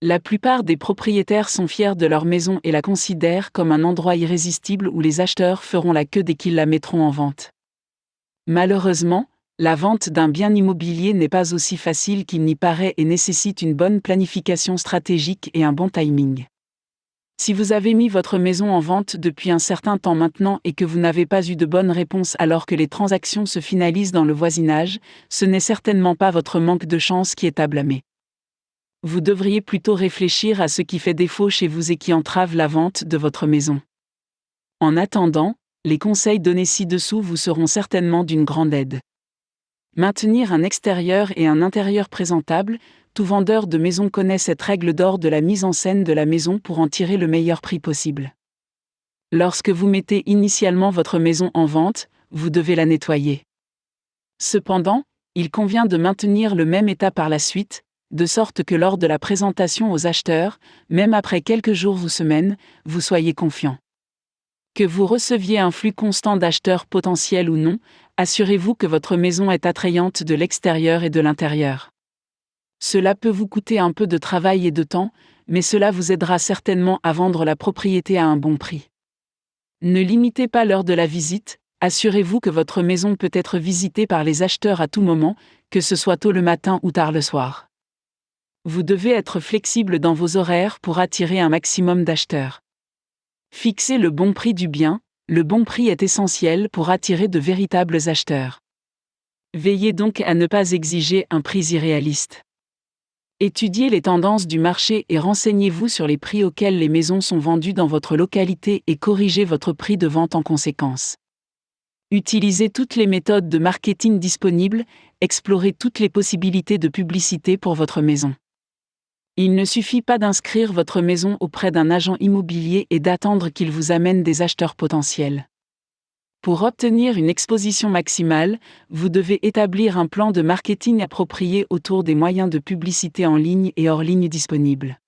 La plupart des propriétaires sont fiers de leur maison et la considèrent comme un endroit irrésistible où les acheteurs feront la queue dès qu'ils la mettront en vente. Malheureusement, la vente d'un bien immobilier n'est pas aussi facile qu'il n'y paraît et nécessite une bonne planification stratégique et un bon timing. Si vous avez mis votre maison en vente depuis un certain temps maintenant et que vous n'avez pas eu de bonne réponse alors que les transactions se finalisent dans le voisinage, ce n'est certainement pas votre manque de chance qui est à blâmer. Vous devriez plutôt réfléchir à ce qui fait défaut chez vous et qui entrave la vente de votre maison. En attendant, les conseils donnés ci-dessous vous seront certainement d'une grande aide. Maintenir un extérieur et un intérieur présentables, tout vendeur de maison connaît cette règle d'or de la mise en scène de la maison pour en tirer le meilleur prix possible. Lorsque vous mettez initialement votre maison en vente, vous devez la nettoyer. Cependant, il convient de maintenir le même état par la suite, de sorte que lors de la présentation aux acheteurs, même après quelques jours ou semaines, vous soyez confiant. Que vous receviez un flux constant d'acheteurs potentiels ou non, assurez-vous que votre maison est attrayante de l'extérieur et de l'intérieur. Cela peut vous coûter un peu de travail et de temps, mais cela vous aidera certainement à vendre la propriété à un bon prix. Ne limitez pas l'heure de la visite, assurez-vous que votre maison peut être visitée par les acheteurs à tout moment, que ce soit tôt le matin ou tard le soir. Vous devez être flexible dans vos horaires pour attirer un maximum d'acheteurs. Fixez le bon prix du bien, le bon prix est essentiel pour attirer de véritables acheteurs. Veillez donc à ne pas exiger un prix irréaliste. Étudiez les tendances du marché et renseignez-vous sur les prix auxquels les maisons sont vendues dans votre localité et corrigez votre prix de vente en conséquence. Utilisez toutes les méthodes de marketing disponibles, explorez toutes les possibilités de publicité pour votre maison. Il ne suffit pas d'inscrire votre maison auprès d'un agent immobilier et d'attendre qu'il vous amène des acheteurs potentiels. Pour obtenir une exposition maximale, vous devez établir un plan de marketing approprié autour des moyens de publicité en ligne et hors ligne disponibles.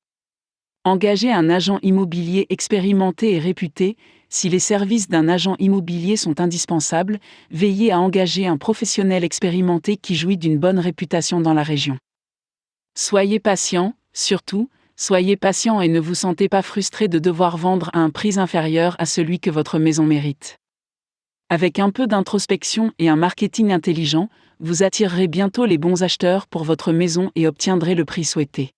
Engagez un agent immobilier expérimenté et réputé. Si les services d'un agent immobilier sont indispensables, veillez à engager un professionnel expérimenté qui jouit d'une bonne réputation dans la région. Soyez patient, surtout, soyez patient et ne vous sentez pas frustré de devoir vendre à un prix inférieur à celui que votre maison mérite. Avec un peu d'introspection et un marketing intelligent, vous attirerez bientôt les bons acheteurs pour votre maison et obtiendrez le prix souhaité.